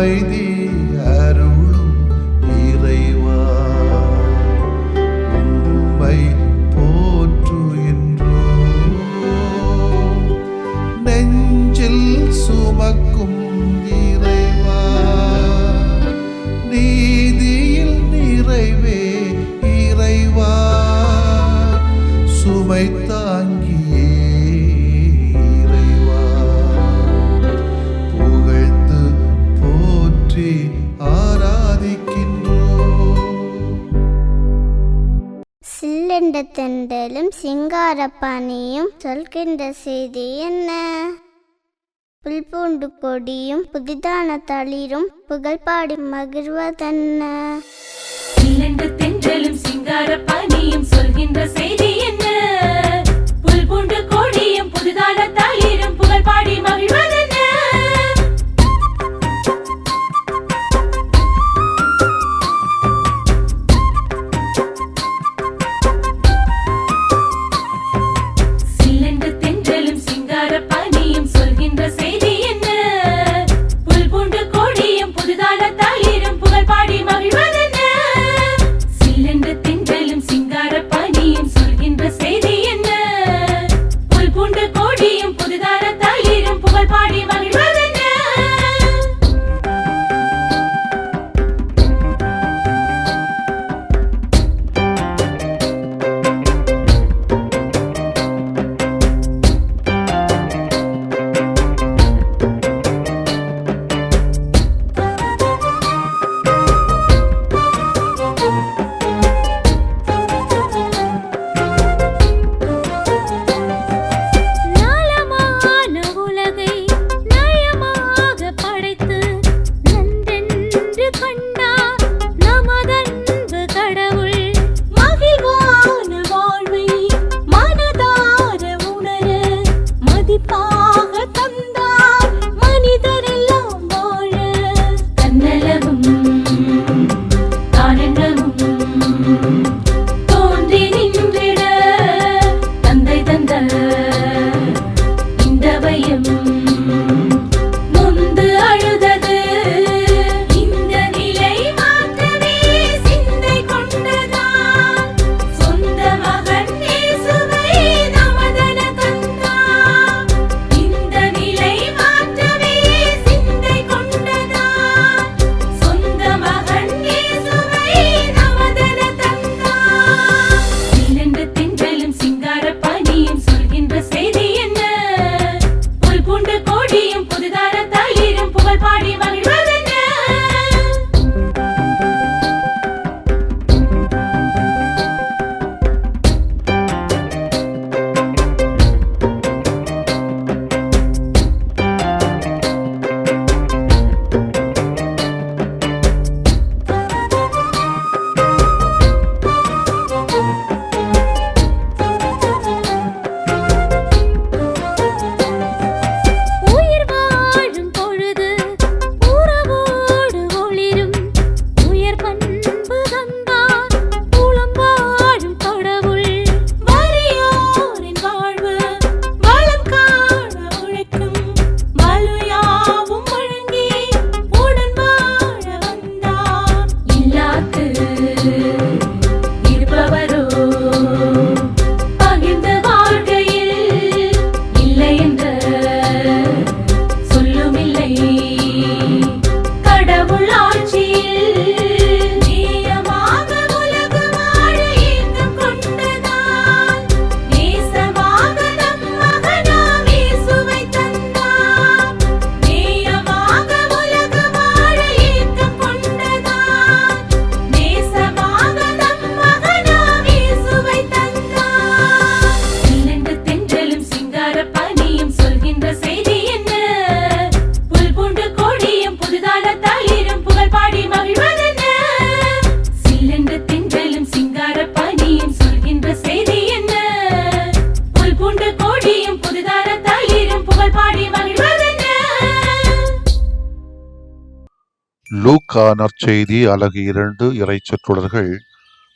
அமைதி அருளும் இறைவா, உம்மை போற்றுகின்றோம். நெஞ்சில் சுமக்கும் இறைவா, நீதியில் நிறைவே இறைவா, சுமை தாங்கியே இறைவா, புகழ்ந்து போற்றி ஆராதிக்கின்றோம். சில்லென்ற தெண்டலும் சிங்காரப்பாணியும் சொல்கின்ற செய்தி என்ன? புல்பூண்டு கொடியும் புதிதான தளிரும் புகழ்பாடி மகிழ்வதென்ன? சில்லென்ற தென்றலும் சிங்காரப்பாணியும் சொல்கின்ற செய்தி என்ன? புல்பூண்டு கொடியும் புதிதான தளிரும் புகழ்பாடி மகிழ்வதென்ன? சில்லென்ற தென்றலும் சிங்காரப்பாணியும் சொல்கின்ற செய்தி என்ன? புல்பூண்டு கொடியும் புதிதான தளிரும் புகழ்பாடி மகிழ்வதென்ன? சில்லென்ற தென்றலும் சிங்காரப்பாணியும் சொல்கின்ற செய்தி என்ன? புல்பூண்டு கொடியும் புதிதான தளிரும் புகழ்பாடி மகிழ்வதென்ன? நலமான உலகை நயமாக படைத்து நன்றென்று கண்டார் நமதன்பு கடவுள். மகிழ்வான வாழ்வை மனதார உணர மதிப்பாக தந்தார் மனிதரெல்லாம் வாழ. தன்னலமும் தானெண்ணமும் தோன்றி நின்றிட தந்தை தந்த இந்த பயம் நொந்து அழுதது. இந்த நிலை மாற்றவே சிந்தை கொண்டதால் சொந்த மகன் இயேசுவை நமதென தந்தார். இந்த நிலை மாற்றவே சிந்தை கொண்டதால் சொந்த மகன் இயேசுவை நமதென தந்தார். சில்லென்ற தென்றலும் சிங்காரப்பாணியும் சொல்கின்ற செய்தி என்ன? புல்பூண்டு கொடியும் புதிதான தளிரும் புகழ்பாடி மகிழ்வதென்ன? உயிர் வாழும் பொழுது உறவோடு ஒளிரும் உயர் பண்பு தந்தார் உளம் வாழும் கடவுள். வறியோரின் வாழ்வு வளம் காண உழைக்கும் வலுயாவும் வழங்கி உடன் வாழ வந்தார். இல்லாது இருப்பவரோ பகிர்ந்த வாழ்க்கையில் இல்லை என்ற சொல்லுமில்லை. கடவுள் ஆட்சியில் நேயமாக உலகு வாழ ஏக்கம் கொண்டதால் நேசமாக நம் மகனாம் இயேசுவை தந்தார். நேயமாக உலகு வாழ ஏக்கம் கொண்டதால் நேசமாக நம் மகனாம் இயேசுவை தந்தார். சில்லென்ற தென்றலும் சிங்காரப்பாணியும் சொல்கின்ற செய்தி என்ன? புல்பூண்டு கொடியும் புதிதான தளிரும் புகழ்பாடி மகிழ்வதென்ன? சில்லென்ற தென்றலும் சிங்காரப்பாணியும் சொல்கின்ற செய்தி என்ன? புல்பூண்டு கொடியும் புதிதான தளிரும் புகழ்பாடி மகிழ்வதென்ன? லூக்கா நற்செய்தி அலகு 2 இறைச்சொற்றொடர்கள்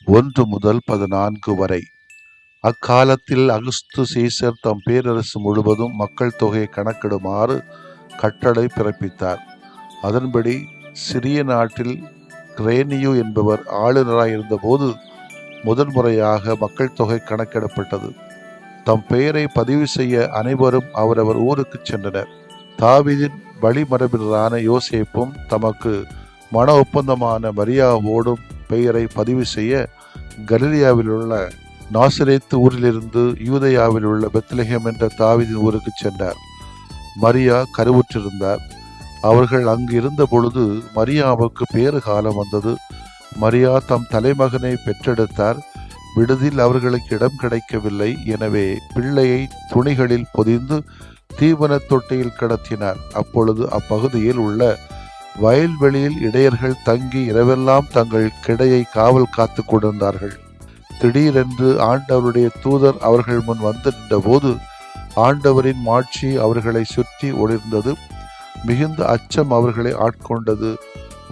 1 முதல் 14 வரை. அக்காலத்தில் அகுஸ்து சீசர் தம் பேரரசு முழுவதும் மக்கள் தொகையை கணக்கிடுமாறு கட்டளை பிறப்பித்தார். அதன்படி சிறிய நாட்டில் கிரேனியு என்பவர் ஆளுநராக இருந்தபோது முதன்முறையாக மக்கள் தொகை கணக்கிடப்பட்டது. தம் பெயரை பதிவு செய்ய அனைவரும் அவரவர் ஊருக்கு சென்றனர். தாவீதின் வழிமரபினரான யோசேப்பும் தமக்கு மன ஒப்பந்தமான மரியாவோடும் பெயரை பதிவு செய்ய கலிலியாவில் உள்ள நாசரேத்து ஊரிலிருந்து யூதேயாவில் உள்ள பெத்லெகேம் என்ற தாவீதின் ஊருக்கு சென்றார். மரியா கருவுற்றிருந்தார். அவர்கள் அங்கு இருந்த பொழுது மரியாவுக்கு பேறு காலம் வந்தது. மரியா தம் தலைமகனை பெற்றெடுத்தார். விடுதியில் அவர்களுக்கு இடம் கிடைக்கவில்லை. எனவே பிள்ளையை துணிகளில் பொதிந்து தீவன தொட்டியில் கிடத்தினார். அப்பொழுது அப்பகுதியில் உள்ள வயல்வெளியில் இடையர்கள் தங்கி இரவெல்லாம் தங்கள் கிடையை காவல் காத்து கொண்டிருந்தார்கள். திடீரென்று ஆண்டவருடைய தூதர் அவர்கள் முன் வந்து நின்றபோது ஆண்டவரின் மாட்சி அவர்களை சுற்றி ஒளிர்ந்தது. மிகுந்த அச்சம் அவர்களை ஆட்கொண்டது.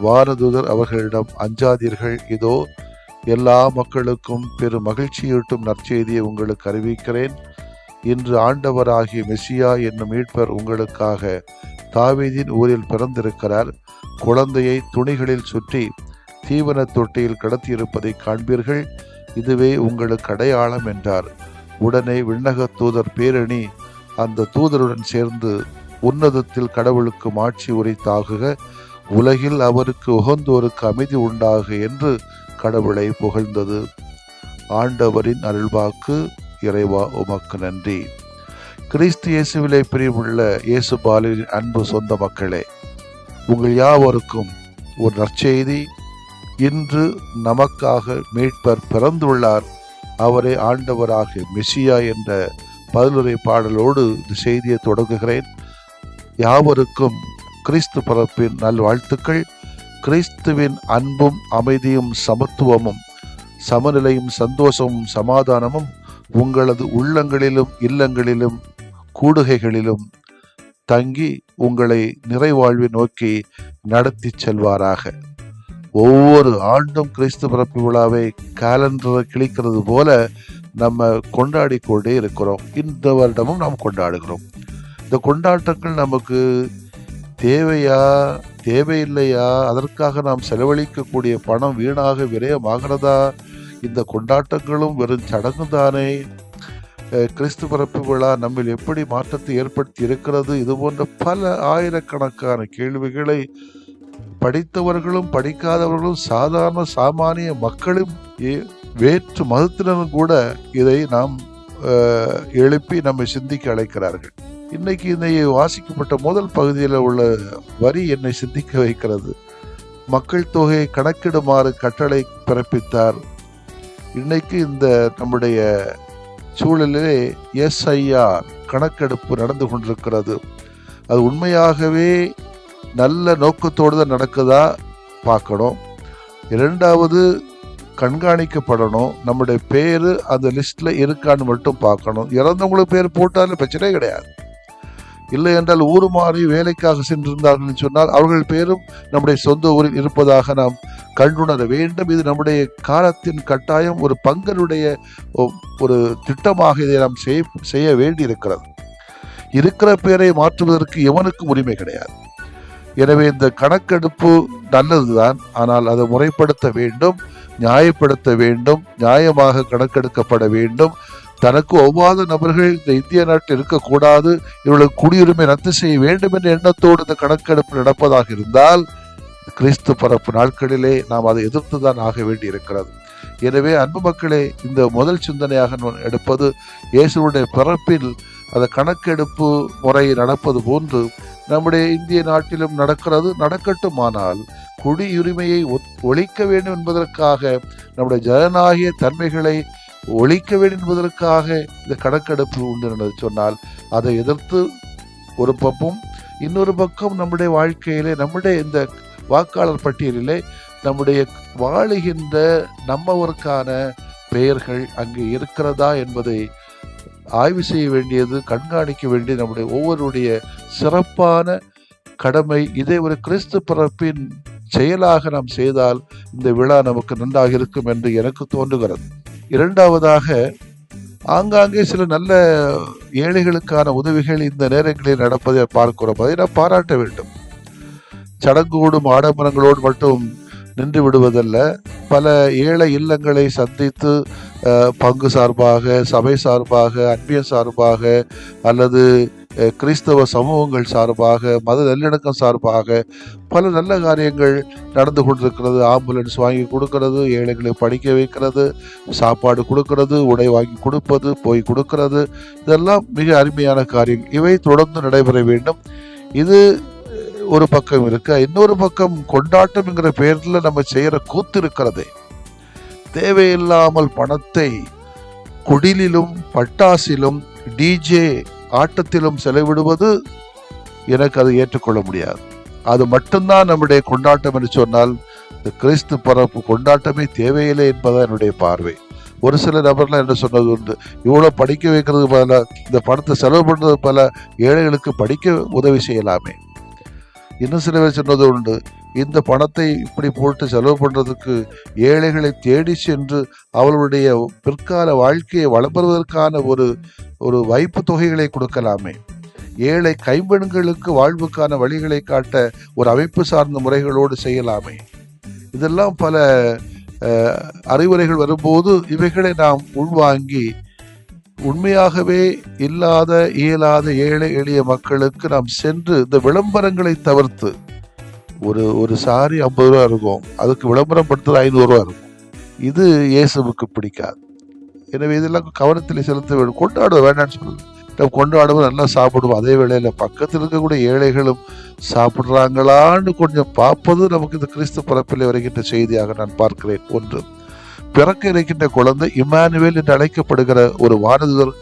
வானதூதர் அவர்களிடம், அஞ்சாதீர்கள், இதோ எல்லா மக்களுக்கும் பெரும் மகிழ்ச்சியூட்டும் நற்செய்தியை உங்களுக்கு அறிவிக்கிறேன். இன்று ஆண்டவராகிய மெசியா என்னும் மீட்பர் உங்களுக்காக தாவீதின் ஊரில் பிறந்திருக்கிறார். குழந்தையை துணிகளில் சுற்றி தீவன தொட்டியில் கடத்தியிருப்பதை காண்பீர்கள். இதுவே உங்களுக்கு அடையாளம் என்றார். உடனே விண்ணக தூதர் பேரணி அந்த தூதருடன் சேர்ந்து உன்னதத்தில் கடவுளுக்கு மாட்சி உரைத்தாகுக, உலகில் அவருக்கு உகந்தோருக்கு அமைதி உண்டாக என்று கடவுளை புகழ்ந்தது. ஆண்டவரின் அருள்வாக்கு. இறைவா உமக்கு நன்றி. கிறிஸ்து இயேசுவிலே பிரிவுள்ள இயேசு பாலின் அன்பு சொந்த மக்களே, உங்கள் யாவருக்கும் ஒரு நற்செய்தி. இன்று நமக்காக மீட்பர் பிறந்துள்ளார். அவரே ஆண்டவராக மெசியா என்ற பதிலுரை பாடலோடு இந்த செய்தியை தொடங்குகிறேன். யாவருக்கும் கிறிஸ்து பிறப்பின் நல்வாழ்த்துக்கள். கிறிஸ்துவின் அன்பும் அமைதியும் சமத்துவமும் சமநிலையும் சந்தோஷமும் சமாதானமும் உங்களது உள்ளங்களிலும் இல்லங்களிலும் கூடுகைகளிலும் தங்கி உங்களை நிறைவாழ்வை நோக்கி நடத்தி செல்வாராக. ஒவ்வொரு ஆண்டும் கிறிஸ்து பிறப்பு விழாவை காலண்டரை கிழிக்கிறது போல நம்ம கொண்டாடி கொண்டே இருக்கிறோம். இந்த வருடமும் நாம் கொண்டாடுகிறோம். இந்த கொண்டாட்டங்கள் நமக்கு தேவையா தேவையில்லையா? அதற்காக நாம் செலவழிக்கக்கூடிய பணம் வீணாக விரயமாகிறதா? இந்த கொண்டாட்டங்களும் வெறும் சடங்கு தானே? கிறிஸ்து பிறப்பு விழா நம்மில் எப்படி மாற்றத்தை ஏற்படுத்தி இருக்கிறது? இது போன்ற பல ஆயிரக்கணக்கான கேள்விகளை படித்தவர்களும் படிக்காதவர்களும் சாதாரண சாமானிய மக்களும் வேற்று மதத்தினரும் கூட இதை நாம் எழுப்பி நம்மை சிந்திக்க அழைக்கிறார்கள். இன்னைக்கு இந்த வாசிக்கப்பட்ட முதல் பகுதியில் உள்ள வரி என்னை சிந்திக்க வைக்கிறது. மக்கள் தொகையை கணக்கிடுமாறு கட்டளை பிறப்பித்தார். இன்னைக்கு இந்த நம்முடைய சூழலிலே எஸ்ஐஆர் கணக்கெடுப்பு நடந்து கொண்டிருக்கிறது. அது உண்மையாகவே நல்ல நோக்கத்தோடு தான் நடக்குதா பார்க்கணும். இரண்டாவது, கண்காணிக்கப்படணும். நம்முடைய பேர் அந்த லிஸ்ட்ல இருக்கான்னு மட்டும் பார்க்கணும். இறந்தவங்களுக்கு பேர் போட்டாலும் பிரச்சனையே கிடையாது. இல்லை என்றால் ஊர் மாறி வேலைக்காக சென்றிருந்தார்கள் சொன்னால் அவர்கள் பேரும் நம்முடைய சொந்த ஊரில் இருப்பதாக நாம் கண்டுணர வேண்டும். இது நம்முடைய காலத்தின் கட்டாயம், ஒரு பங்கனுடைய ஒரு திட்டமாக இதை நாம் செய்ய வேண்டி இருக்கிறது. இருக்கிற பேரை மாற்றுவதற்கு எவனுக்கும் உரிமை கிடையாது. எனவே இந்த கணக்கெடுப்பு நல்லதுதான், ஆனால் அதை முறைப்படுத்த வேண்டும், நியாயப்படுத்த வேண்டும், நியாயமாக கணக்கெடுக்கப்பட வேண்டும். தனக்கு ஒவ்வாத நபர்கள் இந்த இந்திய நாட்டில் இருக்கக்கூடாது, இவர்களுக்கு குடியுரிமை ரத்து செய்ய வேண்டும் என்ற எண்ணத்தோடு இந்த கணக்கெடுப்பு நடப்பதாக இருந்தால் கிறிஸ்து பிறப்பு நாட்களிலே நாம் அதை எதிர்த்துதான் ஆக வேண்டி இருக்கிறது. எனவே அன்பு மக்களே, இந்த முதல் சிந்தனையாக எடுப்பது இயேசுடைய பிறப்பில் அந்த கணக்கெடுப்பு முறை நடப்பது போன்று நம்முடைய இந்திய நாட்டிலும் நடக்கிறது. நடக்கட்டும், ஆனால் குடியுரிமையை ஒழிக்க வேண்டும் என்பதற்காக, நம்முடைய ஜனநாயக தன்மைகளை ஒழிக்க வேண்டும் என்பதற்காக இந்த கணக்கெடுப்பு உண்டு என்று சொன்னால் அதை எதிர்த்து ஒரு பக்கம், இன்னொரு பக்கம் நம்முடைய வாழ்க்கையிலே, நம்முடைய இந்த வாக்காளர் பட்டியலிலே நம்முடைய வாழுகின்ற நம்மவருக்கான பெயர்கள் அங்கே இருக்கிறதா என்பதை ஆய்வு செய்ய வேண்டியது, கண்காணிக்க வேண்டியது நம்முடைய ஒவ்வொருடைய சிறப்பான கடமை. இதை ஒரு கிறிஸ்து பிறப்பின் செயலாக நாம் செய்தால் இந்த விழா நமக்கு நன்றாக இருக்கும் என்று எனக்கு தோன்றுகிறது. இரண்டாவதாக, ஆங்காங்கே சில நல்ல ஏழைகளுக்கான உதவிகள் இந்த நேரங்களில் நடப்பதை பார்க்கிறோம். அதை நாம் பாராட்ட வேண்டும். சடங்கோடும் ஆடம்பரங்களோடு மட்டும் நின்று விடுவதல்ல. பல ஏழை இல்லங்களை சந்தித்து பங்கு சார்பாக, சபை சார்பாக, அன்பிய சார்பாக, அல்லது கிறிஸ்தவ சமூகங்கள் சார்பாக, மத நல்லிணக்கம் சார்பாக பல நல்ல காரியங்கள் நடந்து கொண்டிருக்கிறது. ஆம்புலன்ஸ் வாங்கி கொடுக்கறது, ஏழைகளை படிக்க வைக்கிறது, சாப்பாடு கொடுக்கறது, உடை வாங்கி கொடுப்பது, போய் கொடுக்கறது, இதெல்லாம் மிக அருமையான காரியம். இவை தொடர்ந்து நடைபெற வேண்டும். இது ஒரு பக்கம் இருக்கு. இன்னொரு பக்கம் கொண்டாட்டம் என்கிற பெயர்ல நம்ம செய்யற கூத்து இருக்கிறதே. தேவையில்லாமல் பணத்தை குடிலிலும் பட்டாசிலும் டிஜே ஆட்டத்திலும் செலவிடுவது எனக்கு அது ஏற்றுக்கொள்ள முடியாது. அது மட்டும்தான் நம்முடைய கொண்டாட்டம் என்று சொன்னால் இந்த கிறிஸ்து பிறப்பு கொண்டாட்டமே தேவையில்லை என்பதான் என்னுடைய பார்வை. ஒரு சில நபர்லாம் என்ன சொன்னது உண்டு, இவ்வளோ படிக்க வைக்கிறது பல, இந்த பணத்தை செலவு பண்ணுறது பல, ஏழைகளுக்கு படிக்க உதவி செய்யலாமே. இன்னும் சில பேர் சொன்னது உண்டு, இந்த பணத்தை இப்படி போட்டு செலவு பண்ணுறதுக்கு ஏழைகளை தேடி சென்று அவர்களுடைய பிற்கால வாழ்க்கையை வளர்ப்பதற்கான ஒரு வைப்பு தொகைகளை கொடுக்கலாமே. ஏழை கைம்பெண்களுக்கு வாழ்வுக்கான வழிகளை காட்ட ஒரு அமைப்பு சார்ந்த முறைகளோடு செய்யலாமே. இதெல்லாம் பல அறிவுரைகள் வரும்போது இவைகளை நாம் உள்வாங்கி உண்மையாகவே இயலாத ஏழை எளிய மக்களுக்கு நாம் சென்று இந்த விளம்பரங்களை தவிர்த்து, ஒரு சாரி 50 ரூபா இருக்கும், அதுக்கு விளம்பரம் படுத்துறது 500 ரூபா இருக்கும். இது இயேசுவுக்கு பிடிக்காது. எனவே இதெல்லாம் கவனத்தில் செலுத்த வேண்டும். கொண்டாட வேண்டாம்னு சொல்லுது. நம்ம கொண்டாடுவோம், நல்லா சாப்பிடுவோம். அதே வேளையில பக்கத்தில் இருக்கக்கூடிய ஏழைகளும் சாப்பிட்றாங்களான்னு கொஞ்சம் பார்ப்பது நமக்கு இந்த கிறிஸ்து பிறப்பில் வருகின்ற செய்தியாக நான் பார்க்கிறேன். ஒன்று, பிறக்க இருக்கின்ற குழந்தை இம்மானுவேல் என்று அழைக்கப்படுகிற ஒரு வானதூதர்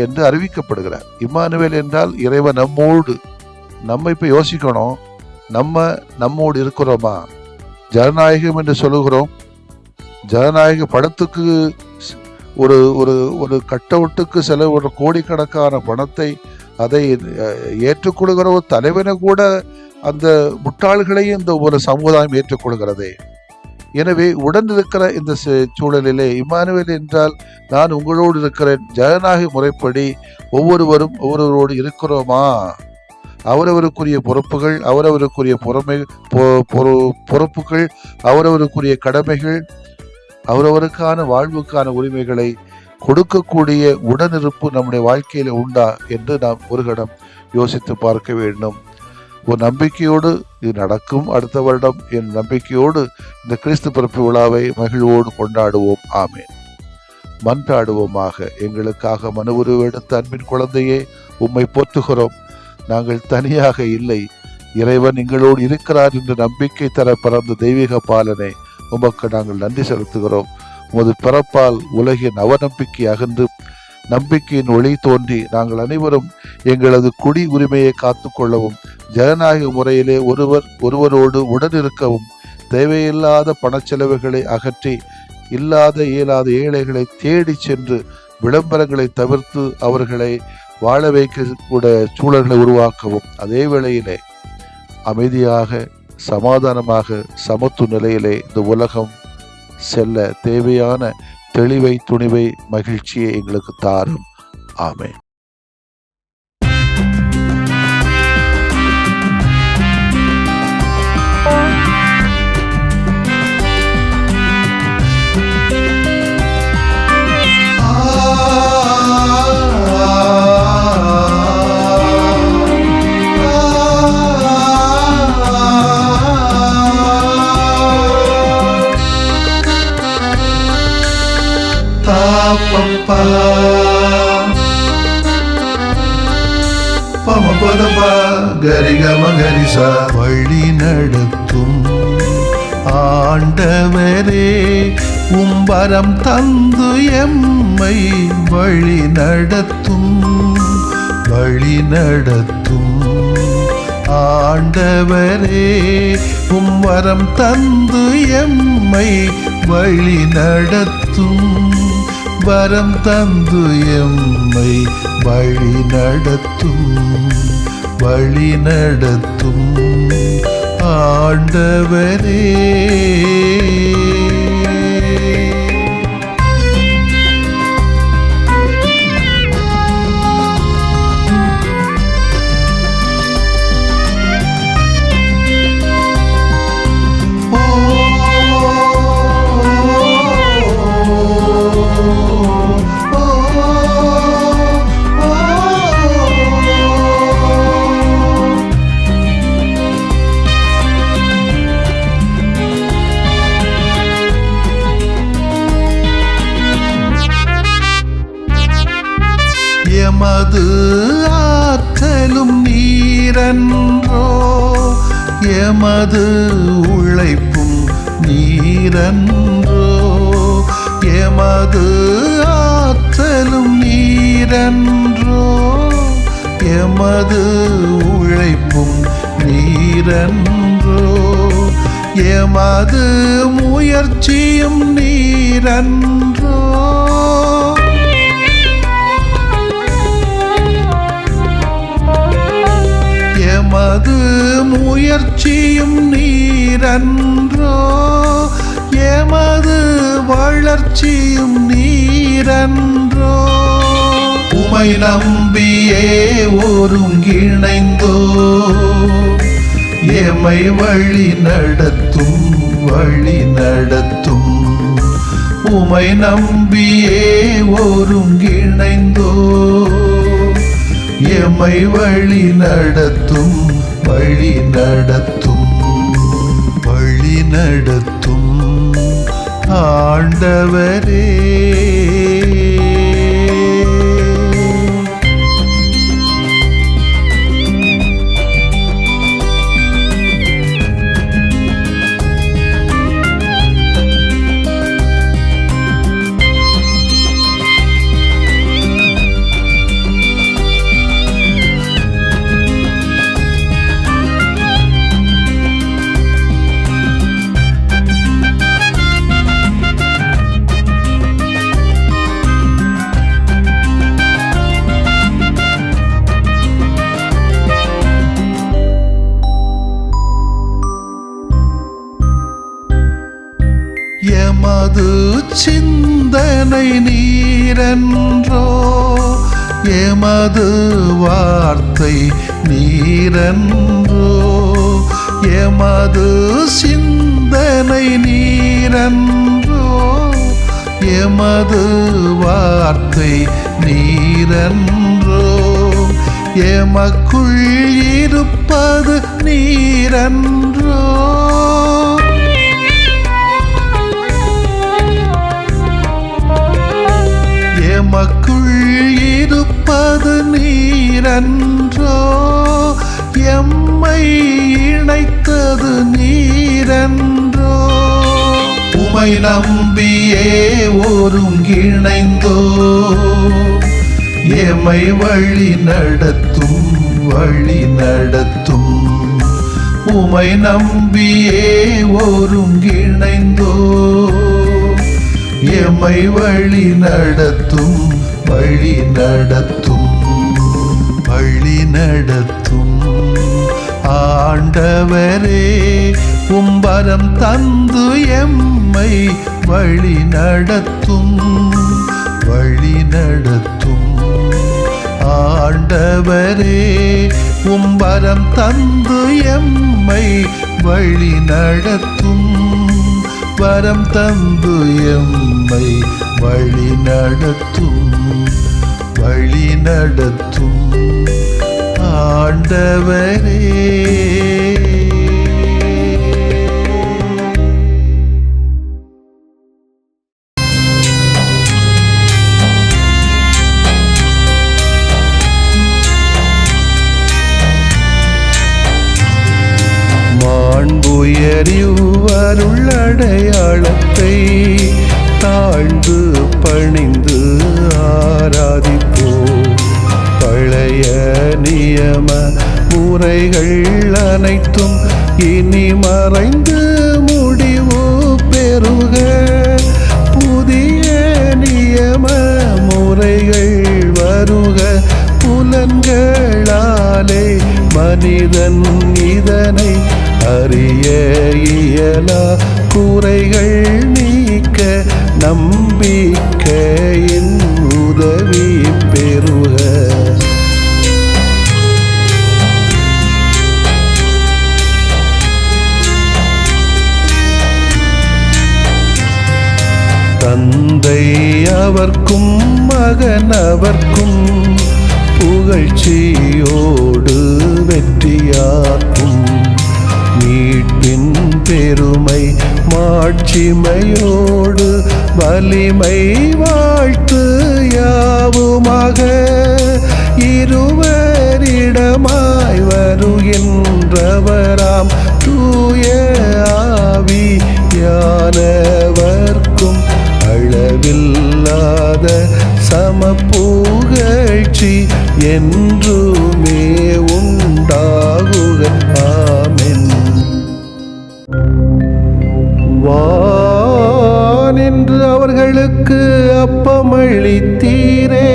என்று அறிவிக்கப்படுகிறார். இம்மானுவேல் என்றால் இறைவன் நம்மோடு. நம்ம இப்ப யோசிக்கணும், நம்மோடு இருக்கிறோமா? ஜனநாயகம் என்று சொல்லுகிறோம். ஜனநாயக படத்துக்கு ஒரு ஒரு ஒரு கட்டவுட்டுக்கு செலவு கோடிக்கணக்கான பணத்தை அதை ஏற்றுக்கொள்கிற ஒரு தலைவனை கூட அந்த முட்டாள்களையும் இந்த ஒரு சமுதாயம் ஏற்றுக்கொள்கிறதே. எனவே உடன் இருக்கிற இந்த சூழலிலே இம்மானுவேல் என்றால் நான் உங்களோடு இருக்கிறேன். ஜனநாயக முறைப்படி ஒவ்வொருவரோடு இருக்கிறோமா? அவரவருக்குரிய பொறுப்புகள், அவரவருக்குரிய பொறுப்புகள், அவரவருக்குரிய கடமைகள், அவரவருக்கான வாழ்வுக்கான உரிமைகளை கொடுக்கக்கூடிய உடனிருப்பு நம்முடைய வாழ்க்கையில உண்டா என்று நாம் ஒரு கணம் யோசித்து பார்க்க வேண்டும். ஒரு நம்பிக்கையோடு இது நடக்கும் அடுத்த வருடம் என் நம்பிக்கையோடு இந்த கிறிஸ்து பிறப்பு விழாவை மகிழ்வோடு கொண்டாடுவோம். ஆமேன். மன்றாடுவோமாக. எங்களுக்காக மனு உருவெடுத்த அன்பின் குழந்தையே, உம்மை போற்றுகிறோம். நாங்கள் தனியாக இல்லை, இறைவன் எங்களோடு இருக்கிறார் என்று நம்பிக்கை தர பிறந்த தெய்வீக பாலனை உமக்கு நாங்கள் நன்றி செலுத்துகிறோம். உமது பிறப்பால் உலகின் அவநம்பிக்கை அகன்று நம்பிக்கையின் ஒளி தோன்றி நாங்கள் அனைவரும் எங்களது குடி உரிமையை காத்து கொள்ளவும், ஜனநாயக முறையிலே ஒருவரோடு உடனிருக்கவும், தேவையில்லாத பணச்செலவுகளை அகற்றி இயலாத ஏழைகளை தேடி சென்று விளம்பரங்களை தவிர்த்து அவர்களை வாழ வைக்கக்கூடிய சூழல்களை உருவாக்கவும், அதே வேளையிலே அமைதியாக சமாதானமாக சமத்துவ நிலையிலே இந்த உலகம் செல்ல தேவையான தெளிவை, துணிவை, மகிழ்ச்சியை எங்களுக்கு தாரும். ஆமென். வழி நடத்தும் ஆண்டவரே, உம்பரம் தந்து எம்மை வழி நடத்தும் ஆண்டவரே, உம்பரம் தந்து எம்மை வழி நடத்தும், வரம் தந்து எம்மை வழி நடத்தும் ஆண்டவரே. நீரன்றோ, எமது உழைப்பும் நீரன்றோ, எமது ஆற்றலும் நீரன்றோ, எமது உழைப்பும் நீரன்றோ, எமது முயற்சியும் நீரன்றோ. எமது முயற்சியும் நீரன்றோ, எமது வளர்ச்சியும் நீரன்றோ. உமை நம்பியே ஒருங்கிணைந்தோ, எமை வழி நடத்தும் வழி நடத்தும். உமை நம்பியே ஒருங்கிணைந்தோ, எமை வழி நடத்தும் வழி நடத்தும். வழி நடத்தும் ஆண்டவரே. எமது சிந்தனை நீரன்றோ, எமது வார்த்தை நீரன்றோ, எமது சிந்தனை நீரன்றோ, எமது வார்த்தை நீரன்றோ, எமக்குள் இருப்பது நீரன்றோ. எமக்குள் இருப்பது நீரன்றோ, எம்மை இணைத்தது நீரன்றோ. உமை நம்பியே ஒருங்கிணைந்தோ, எமை வழி நடத்தும் வழி நடத்தும். உமை நம்பியே ஒருங்கிணைந்தோ, எமை வழி நடத்தும் வழி நடத்தும். வழி நடத்தும் ஆண்டவரே, உம்பரம் தந்து எம்மை வழி நடத்தும் வழி நடத்தும். ஆண்டவரே, உம்பரம் தந்து எம்மை வழி நடத்தும். வரம் தந்து எம்மை வழி நடத்தும் வழி நடத்தும் ஆண்டவரே. மாண்புயரிவருள்ளடையாளத்தை தாழ்ந்து பணிந்து ஆராதிப்போ. பழைய நியம முறைகள் அனைத்தும் இனி மறைந்து முடிவு பெறுக. புதிய நியம முறைகள் வருக. புலன்களாலே மனிதன் இதனை அறிய இயலா. குறைகள் நீக்க நம்பிக்கையின் உதவி பெறுக. தந்தை அவர்க்கும் மகன் அவர்க்கும் புகழ்ச்சியோடு வெற்றியாக்கும். மீட்பின் பெருமை மாட்சிமையோடு வலிமை வாழ்த்து யாவுமாக. இருவரிடமாய் வருகின்றவராம் தூய ஆவியானவர்க்கும் அளவில்லாத சமப்புகழ்ச்சி என்றுமே உண்டாகுக. ஆமென். வானென்று அவர்களுக்கு அப்பமளித்தீரே,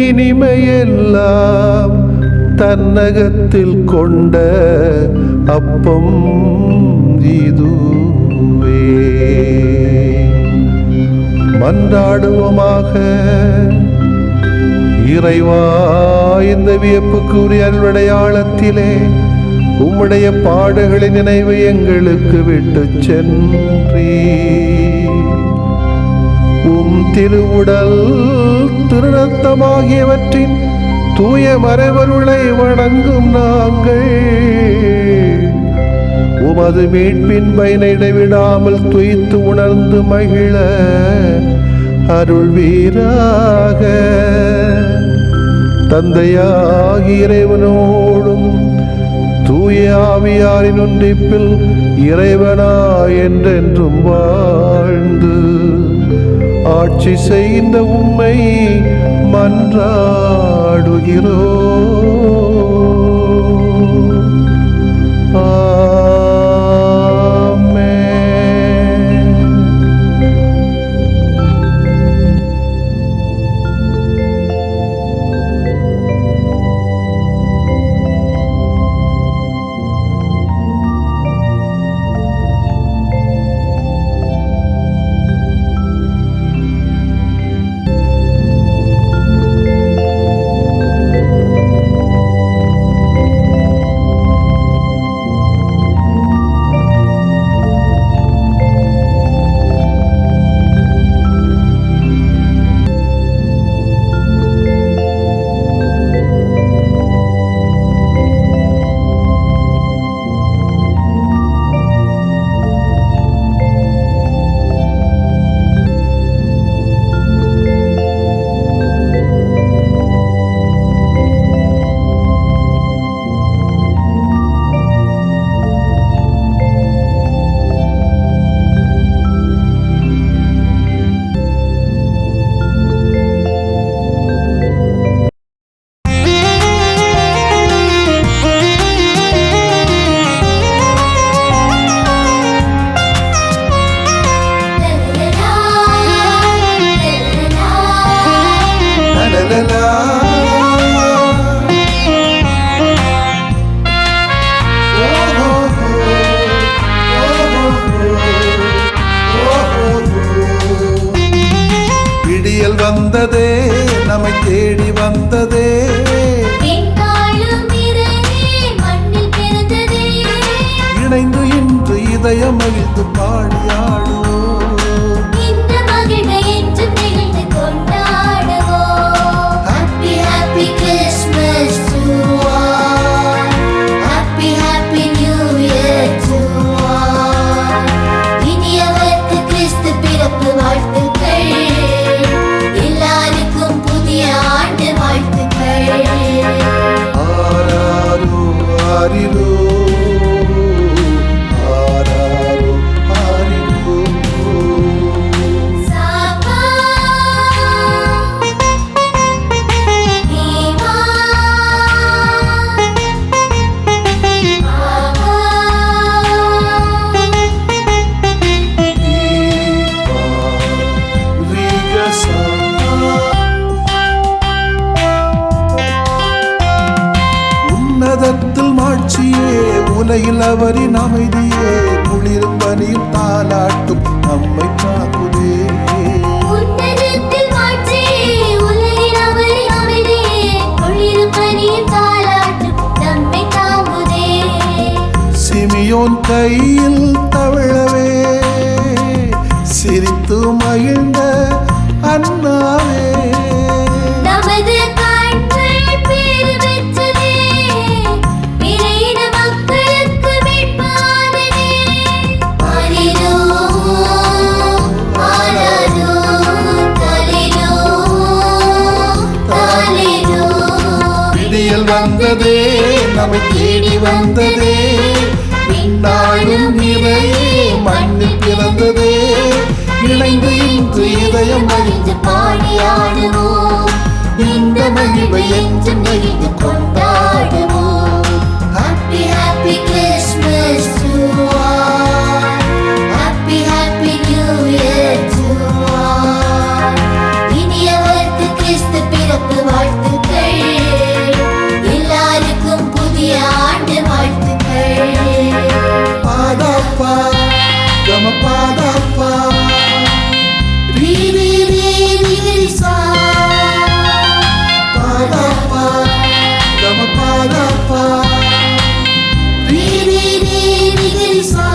இனிமையெல்லாம் தன்னகத்தில் கொண்ட அப்பம் இதுவே. மன்றாடுவோமாக. இறைவா, இந்த வியப்புக்குரிய அருளடையாளத்திலே உம்முடைய பாடுகளின் நினைவு எங்களுக்கு விட்டு சென்றீ. உம் திருவுடல் திருநத்தமாகியவற்றின் தூய மறைபொருளை வணங்கும் நாங்கள் உமது மீட்பின் பயனை இடைவிடாமல் துய்த்து உணர்ந்து மகிழ அருள்வீராக. தந்தையாகிய இறைவனோடும் தூய ஆவியாரின் ஒன்றிப்பில் இறைவனா என்றென்றும் வாழ்ந்து ஆட்சி செய்கின்ற உம்மை மன்றாடுகிறோம். ஆமென். வந்ததே, நம்மை தேடி வந்ததே, இணைந்து இன்று இதயம் மகிழ்ந்து பாடியாடுவோம். Happy happy Christmas to all. Happy happy New Year to all. இனியவர்க்கு கிறிஸ்து பிறப்பு வாழ்த்துக்கள், எல்லாருக்கும் புதிய ஆண்டு வாழ்த்துக்கள். ஆராரோ ஆரிரோ, ஆராரோ ஆரிரோ. சாபா நீவா தீபா விகசா. உன்னதத்தில் மாட்சியே, உலகில் அவரின் அமைதியே, குளிரும் பனியும் தாலாட்டும் நம்மை காக்குதே. உன்னதத்தில் மாட்சி, உலகில் அவரின் அமைதியே, குளிரும் பனியும் தாலாட்டும் நம்மை தாங்குதே. சிமியோன் கையில் தவழவே, சிரித்து மகிழ்ந்த அண்ணாவே. நமது கண்கள் பேறு பெற்றதே, பிறையின மக்களுக்கு மீட்பானதே. ஆரிரோ, ஆராரோ, தலிரோ, வந்ததே, நம்மை தேடி வந்ததே. விண்ணாளும் நிறையே மண்ணில் பிறந்ததே, இணைந்து இன்று இதயம் மகிழ்ந்து பாடியாடுவோம். இந்த மகிழ்வை என்றும் நெகிழ்ந்து கொண்டாடுவோம். Happy happy Christmas to all. Happy happy New Year to all. இனியவர்க்கு கிறிஸ்து பிறப்பு வாழ்த்துக்கள், எல்லாருக்கும் புதிய ஆண்டு வாழ்த்துக்கள். பாதாப்பா கம பாதாப்பா ரீ ரீ ரீ ரீ சா. பாதாப்பா கம பாதாப்பா ரீ ரீ ரீ ரீ சா.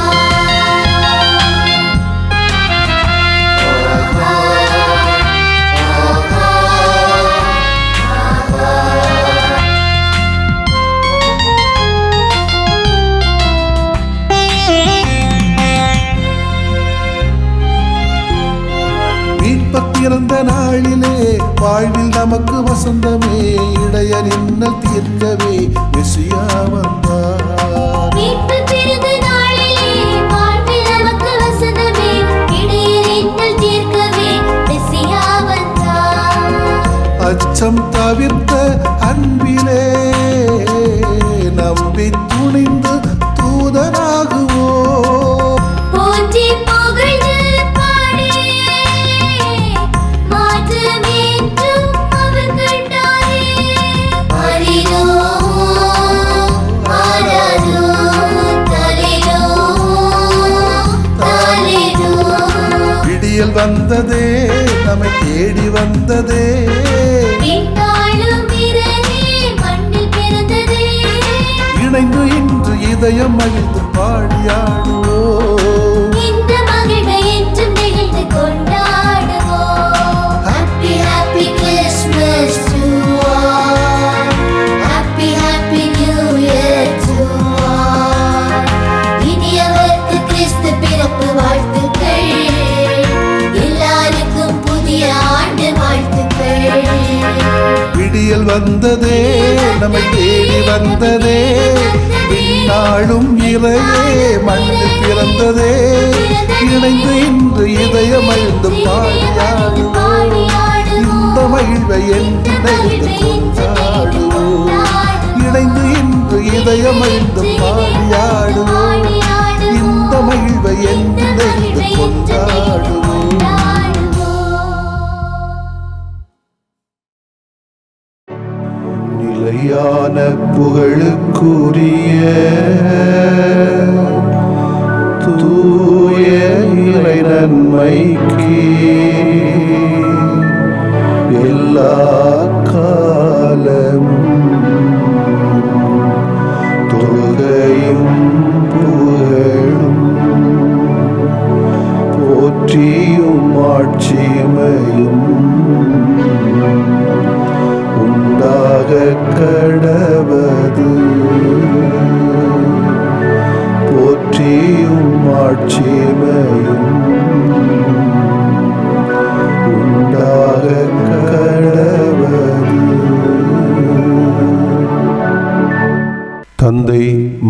பிறந்த நாளிலே வாழ்வில் நமக்கு வசந்தமே, இடையர் இன்னல் தீர்க்கவே மெசியா வந்தார். மீட்பு பிறந்த நாளிலே வாழ்வில் நமக்கு வசந்தமே, இடையர் இன்னல் தீர்க்கவே மெசியா வந்தார். அச்சம் தவிர்த்த அன்பிலே நம்பி துணிந்து தூதராகுவோம். போற்றி புகழ்ந்து பாடி மாற்றமேற்றும் அவர் கண்டாரே. ஹரிலோ ஆராதோ தலிலோ தலிலோ. விடியல் வந்ததே, நம்மை தேடி வந்ததே. விண்ணாளும் இரவே மண்ணில் பிறந்ததே, இணைந்து இன்று இதயம் மகிழ்ந்து பாடியாடுவோம். இந்த மகிழ்வை என்றும் நெகிழ்ந்து கொண்டாடுவோம். Happy happy Christmas to all. Happy happy New Year to all. இனியவர்க்கு கிறிஸ்து பிறப்பு வாழ்த்துக்கள், எல்லாருக்கும் புதிய ஆண்டு வாழ்த்துக்கள். விடியல் வந்ததே, நம்மை தேடி வந்ததே. விண்ணாளும் இறையே மண்ணில் பிறந்ததே, இணைந்து இன்று இதயம் மகிழ்ந்து பாடியாடுவோம். இந்த மகிழ்வை என்று நெகிழ்ந்து கொண்டாடுவோம். இணைந்து இன்று இதயம் மகிழ்ந்து பாடியாடுவோம். இந்த மகிழ்வை என்று நெகிழ்ந்து கொண்டாடுவோம். நிலையான புகழுக்குரிய தூய இறை நன்மைக்கு எல்லா காலமும் தொழுகையும் புகழும் போற்றியும் ஆட்சிமையும் உண்டாக கடவது. போற்றியும் ஆட்சிமையும் உண்டாக கடவது. தந்தை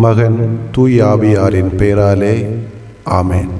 மகன் தூய் ஆவியாரின் பெயராலே ஆமென்.